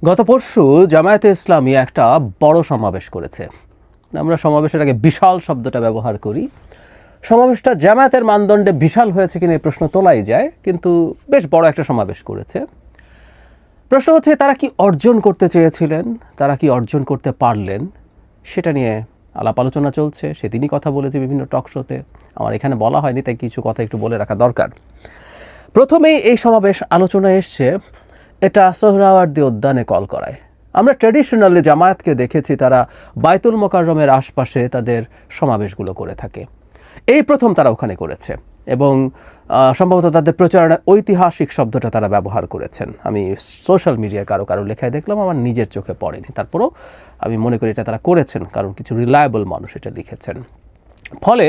গত পরশু জামায়াতে ইসলামী একটা বড় সমাবেশ করেছে। আমরা সমাবেশের আগে বিশাল শব্দটা ব্যবহার করি। সমাবেশটা জামায়াতের মানদণ্ডে বিশাল হয়েছে কিনা এই প্রশ্ন তোলাই যায়, কিন্তু বেশ বড় একটা সমাবেশ করেছে। প্রশ্ন হচ্ছে তারা কি অর্জন করতে চেয়েছিলেন, তারা কি অর্জন করতে পারলেন, সেটা নিয়ে আলাপ আলোচনা চলছে। সেদিনই কথা বলেছে বিভিন্ন টক শোতে, আমার এখানে বলা হয়নি, তাই কিছু কথা একটু বলে রাখা দরকার। প্রথমেই এই সমাবেশ আলোচনায় এসছে এটা সোহরাওয়ার্দী উদ্যানে কল করায়। আমরা ট্র্যাডিশনালি জামায়াতকে দেখেছি তারা বাইতুল মোকাররমের আশপাশে তাদের সমাবেশগুলো করে থাকে। এই প্রথম তারা ওখানে করেছে এবং সম্ভবত তাদের প্রচারণায় ঐতিহাসিক শব্দটা তারা ব্যবহার করেছেন। আমি সোশ্যাল মিডিয়ায় কারো লেখায় দেখলাম, আমার নিজের চোখে পড়েনি, তারপরেও আমি মনে করি এটা তারা করেছেন, কারণ কিছু রিলায়েবল মানুষ এটা লিখেছেন। ফলে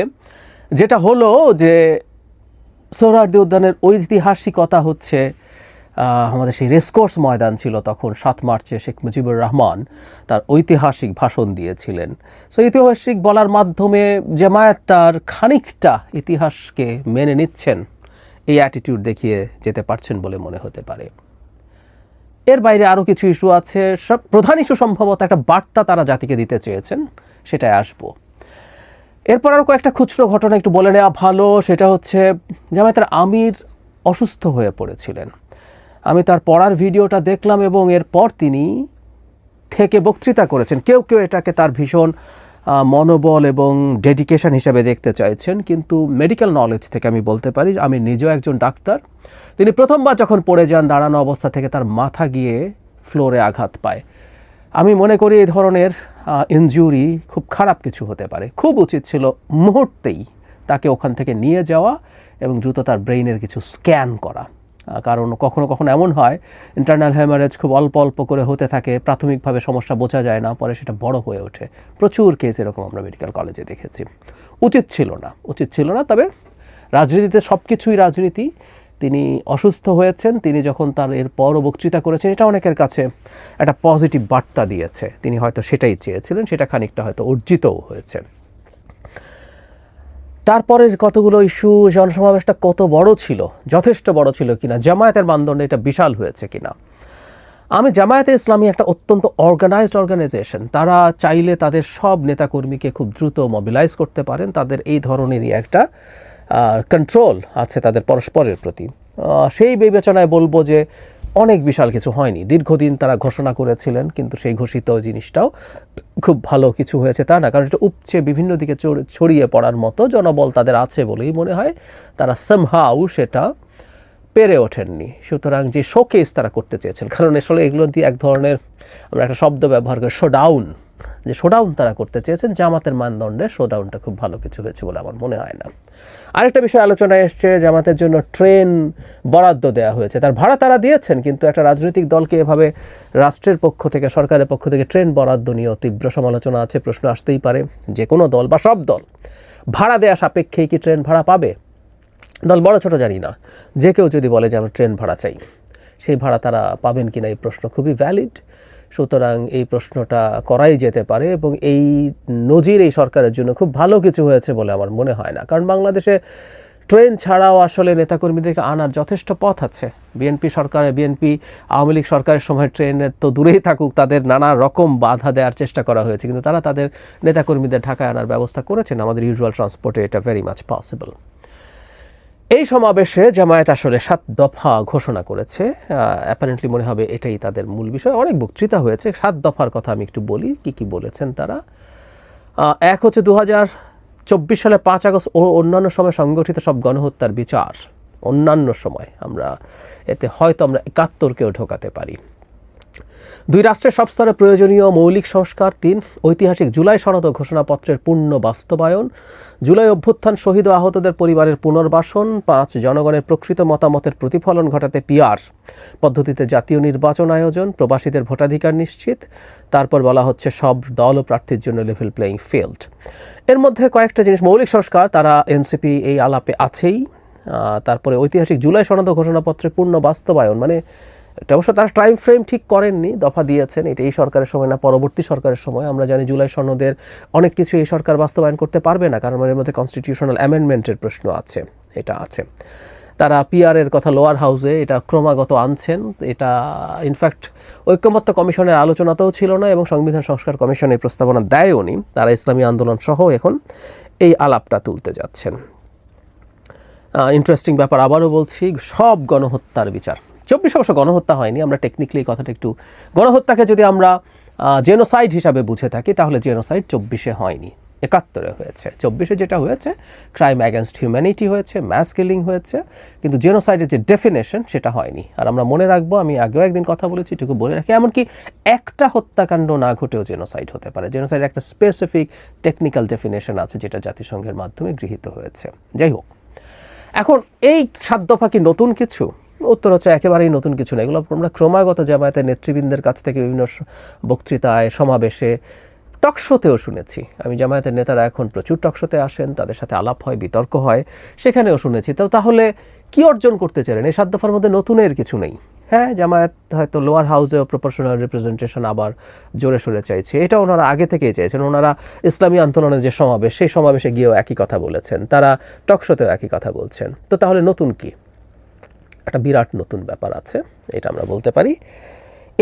যেটা হলো যে সোহরাওয়ার্দী উদ্যানের ঐতিহাসিকতা হচ্ছে আমাদের সেই রেসকোর্স ময়দান ছিল তখন 7 মার্চে শেখ মুজিবুর রহমান তার ঐতিহাসিক ভাষণ দিয়েছিলেন। সো ঐতিহাসিক বলার মাধ্যমে জামায়াত তার খানিকটা ইতিহাসকে মেনে নিচ্ছেন, এই অ্যাটিটিউড দেখিয়ে যেতে পারছেন বলে মনে হতে পারে। এর বাইরে আরও কিছু ইস্যু আছে। সব প্রধান ইস্যু সম্ভবত একটা বার্তা তারা জাতিকে দিতে চেয়েছেন, সেটাই আসবো। এরপর আরও কয়েকটা খুচরো ঘটনা একটু বলে নেওয়া ভালো। সেটা হচ্ছে জামায়াতের আমির অসুস্থ হয়ে পড়েছিলেন। আমি তার পড়ার ভিডিওটা দেখলাম এবং এরপর তিনি থেকে বক্তৃতা করেছেন। কেউ এটাকে তার ভীষণ মনোবল এবং ডেডিকেশন হিসেবে দেখতে চাইছেন, কিন্তু মেডিকেল নলেজ থেকে আমি বলতে পারি, আমি নিজেও একজন ডাক্তার, তিনি প্রথমবার যখন পড়ে যান দাঁড়ানো অবস্থা থেকে তার মাথা গিয়ে ফ্লোরে আঘাত পায়। আমি মনে করি এই ধরনের ইনজুরি খুব খারাপ কিছু হতে পারে। খুব উচিত ছিল মুহূর্তেই তাকে ওখান থেকে নিয়ে যাওয়া এবং দ্রুত তার ব্রেইনের কিছু স্ক্যান করা, কারণ কখনো কখনো এমন হয় ইন্টারনাল হ্যামারেজ খুব অল্প অল্প করে হতে থাকে, প্রাথমিকভাবে সমস্যা বোঝা যায় না, পরে সেটা বড় হয়ে ওঠে। প্রচুর কেস এরকম আমরা মেডিকেল কলেজে দেখেছি। উচিত ছিল না। তবে রাজনীতিতে সব কিছুই রাজনীতি। তিনি অসুস্থ হয়েছেন, তিনি যখন তার এরপরও বক্তৃতা করেছেন, এটা অনেকের কাছে একটা পজিটিভ বার্তা দিয়েছে। তিনি হয়তো সেটাই চেয়েছিলেন, সেটা খানিকটা হয়তো অর্জিতও হয়েছে। তারপরের কতগুলো ইস্যু, জনসমাবেশটা কত বড় ছিল, যথেষ্ট বড় ছিল কিনা, জামায়াতের মানদণ্ডে এটা বিশাল হয়েছে কিনা। আমি জামায়াতে ইসলামী একটা অত্যন্ত অর্গানাইজড অর্গানাইজেশন। তারা চাইলে তাদের সব নেতাকর্মীকে খুব দ্রুত মোবিলাইজ করতে পারেন। তাদের এই ধরনেরই একটা কন্ট্রোল আছে তাদের পরস্পরের প্রতি। সেই বিবেচনায় বলবো যে অনেক বিশাল কিছু হয়নি। দীর্ঘদিন তারা ঘোষণা করেছিলেন, কিন্তু সেই ঘোষিত জিনিসটাও খুব ভালো কিছু হয়েছে তা না, কারণ এটা উপচে বিভিন্ন দিকে ছড়িয়ে পড়ার মতো জনবল তাদের আছে বলেই মনে হয় তারা সামহাউ সেটা পেরে ওঠেননি। সুতরাং যে শোকেস তারা করতে চেয়েছেন, কারণ আসলে এগুলো দিয়ে এক ধরনের আমরা একটা শব্দ ব্যবহার করি শোডাউন, যে শোডাউন তারা করতে চেয়েছেন, জামাতের মানদণ্ডে শোডাউনটা খুব ভালো কিছু হয়েছে বলে আমার মনে হয় না। আরেকটা বিষয় আলোচনায় এসছে, জামাতের জন্য ট্রেন বরাদ্দ দেওয়া হয়েছে। তার ভাড়া তারা দিয়েছেন, কিন্তু একটা রাজনৈতিক দলকে এভাবে রাষ্ট্রের পক্ষ থেকে, সরকারের পক্ষ থেকে ট্রেন বরাদ্দ নিয়েও তীব্র সমালোচনা আছে। প্রশ্ন আসতেই পারে যে কোনো দল বা সব দল ভাড়া দেওয়া সাপেক্ষেই কি ট্রেন ভাড়া পাবে? দল বড় ছোট জানি না, যে কেউ যদি বলে যে আমরা ট্রেন ভাড়া চাই, সেই ভাড়া তারা পাবেন কিনা এই প্রশ্ন খুবই ভ্যালিড। সুতরাং এই প্রশ্নটা করাই যেতে পারে এবং এই নজির এই সরকারের জন্য খুব ভালো কিছু হয়েছে বলে আমার মনে হয় না, কারণ বাংলাদেশে ট্রেন ছাড়াও আসলে নেতাকর্মীদেরকে আনার যথেষ্ট পথ আছে। বিএনপি আওয়ামী লীগ সরকারের সময় ট্রেনের তো দূরেই থাকুক, তাদের নানা রকম বাধা দেওয়ার চেষ্টা করা হয়েছে, কিন্তু তারা তাদের নেতাকর্মীদের ঢাকায় আনার ব্যবস্থা করেছেন। আমাদের ইউজুয়াল ট্রান্সপোর্টে এটা ভেরি মাচ পসিবল। এই সমাবেশে জামায়াত আসলে 7 দফা ঘোষণা করেছে। অ্যাপারেন্টলি মনে হবে এটাই তাদের মূল বিষয়। অনেক বক্তৃতা হয়েছে, 7 দফার কথা আমি একটু বলি কি বলেছেন তারা। এক হচ্ছে 2024 সালে 5 আগস্ট ও অন্যান্য সময় সংগঠিত সব গণহত্যার বিচার। অন্যান্য সময় এতে হয়তো আমরা 71কেও ঢোকাতে পারি। 2 রাষ্ট্রের সব স্তরে প্রয়োজনীয় মৌলিক সংস্কার। 3 ঐতিহাসিক জুলাই সনদ ও ঘোষণাপত্রের পূর্ণ বাস্তবায়ন। জুলাই অভ্যুত্থান শহীদ ও আহতদের পরিবারের পুনর্বাসন। 5 জনগণের প্রকৃত মতামতের প্রতিফলন ঘটাতে পিআর পদ্ধতিতে জাতীয় নির্বাচন আয়োজন। প্রবাসীদের ভোটাধিকার নিশ্চিত। তারপর বলা হচ্ছে সব দল ও প্রার্থীর জন্য লেভেল প্লেয়িং ফিল্ড। এর মধ্যে কয়েকটা জিনিস, মৌলিক সংস্কার তারা এনসিপি এই আলাপে আছেই। তারপরে ঐতিহাসিক জুলাই সনদ ও ঘোষণাপত্রের পূর্ণ বাস্তবায়ন, মানে এটা অবশ্য তারা টাইম ফ্রেম ঠিক করেননি, দফা দিয়েছেন এটা এই সরকারের সময় না পরবর্তী সরকারের সময়। আমরা জানি জুলাই সনদের অনেক কিছু এই সরকার বাস্তবায়ন করতে পারবে না, কারণ এর মধ্যে কনস্টিটিউশনাল অ্যামেন্ডমেন্টের প্রশ্ন আছে, এটা আছে। তারা পিআরের কথা লোয়ার হাউসে এটা ক্রমাগত আনছেন। এটা ইনফ্যাক্ট ঐক্যমত্য কমিশনের আলোচনাতেও ছিল না এবং সংবিধান সংস্কার কমিশনের প্রস্তাবনা দেয়ও নি। তারা ইসলামী আন্দোলন সহ এখন এই আলাপটা তুলতে যাচ্ছেন। ইন্টারেস্টিং ব্যাপার, আবারও বলছি, সব গণহত্যার বিচার। 24 অবশ্য গণহত্যা হয়নি, আমরা টেকনিক্যালি এই কথাটা একটু, গণহত্যাকে যদি আমরা জেনোসাইড হিসাবে বুঝে থাকি তাহলে জেনোসাইড 24-এ হয়নি, 71-এ হয়েছে। 24-এ যেটা হয়েছে ক্রাইম অ্যাগেনস্ট হিউম্যানিটি হয়েছে, ম্যাস কিলিং হয়েছে, কিন্তু জেনোসাইডের যে ডেফিনেশন সেটা হয়নি। আর আমরা মনে রাখবো, আমি আগেও একদিন কথা বলেছি, এটুকু বলে রাখি, এমনকি একটা হত্যাকাণ্ড না ঘটেও জেনোসাইড হতে পারে। জেনোসাইডের একটা স্পেসিফিক টেকনিক্যাল ডেফিনেশন আছে যেটা জাতিসংঘের মাধ্যমে গৃহীত হয়েছে। যাই হোক, এখন এই 7 দফা কি নতুন কিছু? উত্তর হচ্ছে একেবারেই নতুন কিছু না। এগুলো আমরা ক্রমাগত জামায়াতের নেতৃবৃন্দের কাছ থেকে বিভিন্ন বক্তৃতায়, সমাবেশে, টকশোতেও শুনেছি। আমি জামায়াতের নেতারা এখন প্রচুর টকশোতে আসেন, তাদের সাথে আলাপ হয়, বিতর্ক হয়, সেখানেও শুনেছি। তো তাহলে কি অর্জন করতে চাইলেন? এই 7 দফার মধ্যে নতুনের কিছু নেই। হ্যাঁ, জামায়াত হয়তো লোয়ার হাউসেও প্রপোর্শনাল রিপ্রেজেন্টেশন আবার জোরে সোরে চাইছে, এটা ওনারা আগে থেকেই চেয়েছেন। ওনারা ইসলামী আন্দোলনের যে সমাবেশ, সেই সমাবেশে গিয়েও একই কথা বলেছেন, তারা টকশোতেও একই কথা বলছেন। তো তাহলে নতুন কি? একটা বিরাট নতুন ব্যাপার আছে, এটা আমরা বলতে পারি।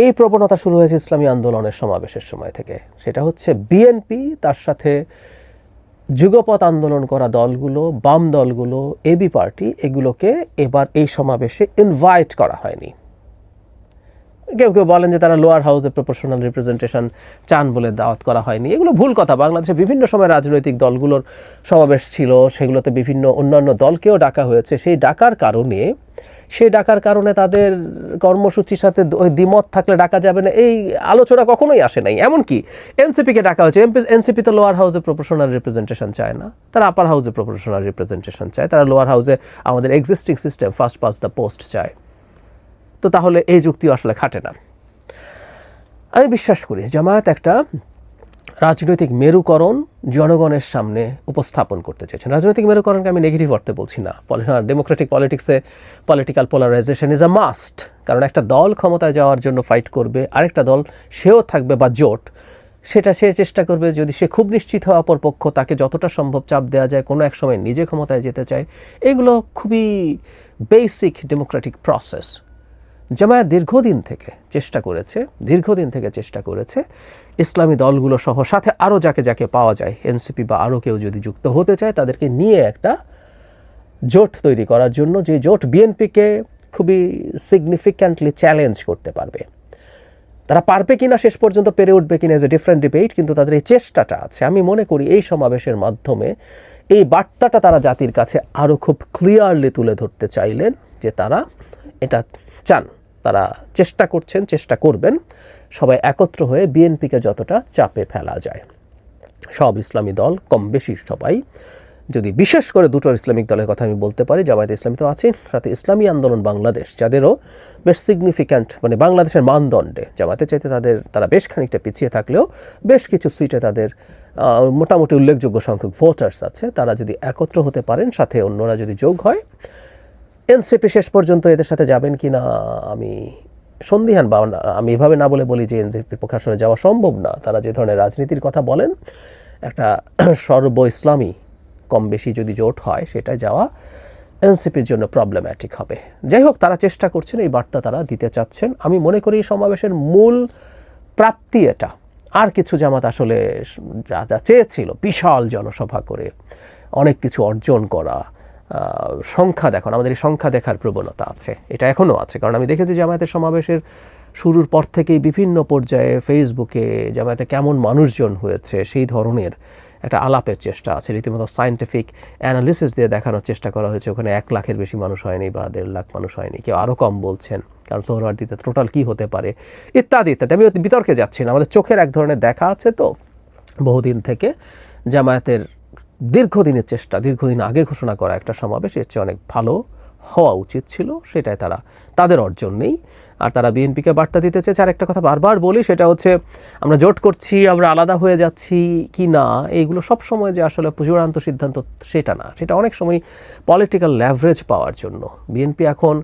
এই প্রবণতা শুরু হয়েছে ইসলামী আন্দোলনের সমাবেশের সময় থেকে। সেটা হচ্ছে বিএনপি, তার সাথে যুগপৎ আন্দোলন করা দলগুলো, বাম দলগুলো, এবি পার্টি, এগুলোকে এবার এই সমাবেশে ইনভাইট করা হয়নি। কেউ কেউ বলেন যে তারা লোয়ার হাউসে প্রপোর্শনাল রিপ্রেজেন্টেশন চান বলে দাওয়াত করা হয়নি। এগুলো ভুল কথা। বাংলাদেশে বিভিন্ন সময় রাজনৈতিক দলগুলোর সমাবেশ ছিল, সেগুলোতে বিভিন্ন অন্যান্য দলকেও ডাকা হয়েছে। সেই ডাকার কারণে তাদের কর্মসূচির সাথে ওই দ্বিমত থাকলে ডাকা যাবে না, এই আলোচনা কখনোই আসে নাই। এমনকি এনসিপিকে ডাকা হয়েছে। এনসিপি তো লোয়ার হাউসে প্রপোর্শনাল রিপ্রেজেন্টেশন চায় না, তারা আপার হাউসে প্রপোর্শনাল রিপ্রেজেন্টেশন চায়। তারা লোয়ার হাউসে আমাদের existing system first pass the post চায়। তো তাহলে এই যুক্তিও আসলে খাটে না। আমি বিশ্বাস করি জামায়াত একটা রাজনৈতিক মেরুকরণ জনগণের সামনে উপস্থাপন করতে চাইছেন। রাজনৈতিক মেরুকরণকে আমি নেগেটিভ অর্থে বলছি না। ডেমোক্রেটিক পলিটিক্সে political polarisation is a must. কারণ একটা দল ক্ষমতায় যাওয়ার জন্য ফাইট করবে, আরেকটা দল সেও থাকবে বা জোট, সেটা সে চেষ্টা করবে, যদি সে খুব নিশ্চিত হওয়া অপর পক্ষ তাকে যতটা সম্ভব চাপ দেওয়া যায়, কোনো এক সময় নিজে ক্ষমতায় যেতে চায়। এগুলো খুবই বেসিক ডেমোক্রেটিক প্রসেস। জামায়াত দীর্ঘদিন থেকে চেষ্টা করেছে ইসলামী দলগুলো সহ, সাথে আরও যাকে পাওয়া যায়, এনসিপি বা আরও কেউ যদি যুক্ত হতে চায়, তাদেরকে নিয়ে একটা জোট তৈরি করার জন্য, যে জোট বিএনপিকে খুবই সিগনিফিক্যান্টলি চ্যালেঞ্জ করতে পারবে। তারা পারবে কিনা, শেষ পর্যন্ত পেরে উঠবে কিনা, এজ এ ডিফারেন্ট ডিবেট, কিন্তু তাদের এই চেষ্টাটা আছে। আমি মনে করি এই সমাবেশের মাধ্যমে এই বার্তাটা তারা জাতির কাছে আরও খুব ক্লিয়ারলি তুলে ধরতে চাইলেন যে তারা এটা চান, তারা চেষ্টা করছেন, চেষ্টা করবেন সবাই একত্র হয়ে বিএনপিকে যতটা চাপে ফেলা যায়। সব ইসলামী দল কম বেশি সবাই, যদি বিশেষ করে দুটো ইসলামিক দলের কথা আমি বলতে পারি, জামায়াতে ইসলামী তো আছে, সাথে ইসলামী আন্দোলন বাংলাদেশ, যাদেরও বেশ সিগনিফিক্যান্ট, মানে বাংলাদেশের মানদণ্ডে জামায়াতের চাইতে তারা বেশ খানিকটা পিছিয়ে থাকলেও বেশ কিছু সিটে তাদের মোটামুটি উল্লেখযোগ্য সংখ্যক ভোটার্স আছে। তারা যদি একত্র হতে পারেন, সাথে অন্যরা যদি যোগ হয়, এনসিপি শেষ পর্যন্ত এদের সাথে যাবেন কি না আমি সন্দিহান। বা আমি এভাবে না বলি যে এনসিপির পক্ষে আসলে যাওয়া সম্ভব না। তারা যে ধরনের রাজনীতির কথা বলেন, একটা সর্ব ইসলামী কম বেশি যদি জোট হয়, সেটা যাওয়া এনসিপির জন্য প্রবলেম্যাটিক হবে। যাই হোক, তারা চেষ্টা করছেন, এই বার্তা তারা দিতে চাচ্ছেন। আমি মনে করি এই সমাবেশের মূল প্রাপ্তি এটা। আর কিছু জামাত আসলে যা চেয়েছিল, বিশাল জনসভা করে অনেক কিছু অর্জন করা, সংখ্যা দেখানো, আমাদের এই সংখ্যা দেখার প্রবণতা আছে, এটা এখনও আছে। কারণ আমি দেখেছি জামায়াতের সমাবেশের শুরুর পর থেকেই বিভিন্ন পর্যায়ে ফেসবুকে জামায়াতে কেমন মানুষজন হয়েছে, সেই ধরনের একটা আলাপের চেষ্টা আছে। রীতিমতো সায়েন্টিফিক অ্যানালিসিস দিয়ে দেখানোর চেষ্টা করা হয়েছে ওখানে 1 লাখের বেশি মানুষ হয়নি বা 1.5 লাখ মানুষ হয়নি, কেউ আরও কম বলছেন, কারণ সোহরাওয়ার্দীতে টোটাল কী হতে পারে ইত্যাদি ইত্যাদি। আমি বিতর্কে যাচ্ছি না, আমাদের চোখের এক ধরনের দেখা আছে। তো বহুদিন থেকে জামায়াতের দীর্ঘদিনের চেষ্টা, দীর্ঘদিন আগে ঘোষণা করা একটা সমাবেশ এর চেয়ে অনেক ভালো হওয়া উচিত ছিল, সেটাই তাদের অর্জন নেই। আর তারা বিএনপিকে বার্তা দিতে চেয়েছে। আর একটা কথা বারবার বলি, সেটা হচ্ছে আমরা জোট করছি, আমরা আলাদা হয়ে যাচ্ছি কি না, এইগুলো সব সময় যে আসলে চূড়ান্ত সিদ্ধান্ত সেটা না, সেটা অনেক সময় পলিটিক্যাল লেভারেজ পাওয়ার জন্য। বিএনপি এখন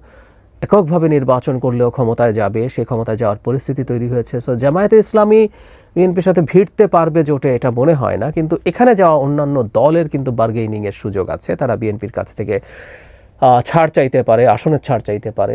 এককভাবে নির্বাচন করলেও ক্ষমতায় যাবে, সেই ক্ষমতায় যাওয়ার পরিস্থিতি তৈরি হয়েছে। সো জামায়াতে ইসলামী বিএনপির সাথে ভিড়তে পারবে জোটে, এটা মনে হয় না। কিন্তু এখানে যাওয়া অন্যান্য দলের কিন্তু বার্গেনিংয়ের সুযোগ আছে। তারা বিএনপির কাছ থেকে ছাড় চাইতে পারে, আসনের ছাড় চাইতে পারে।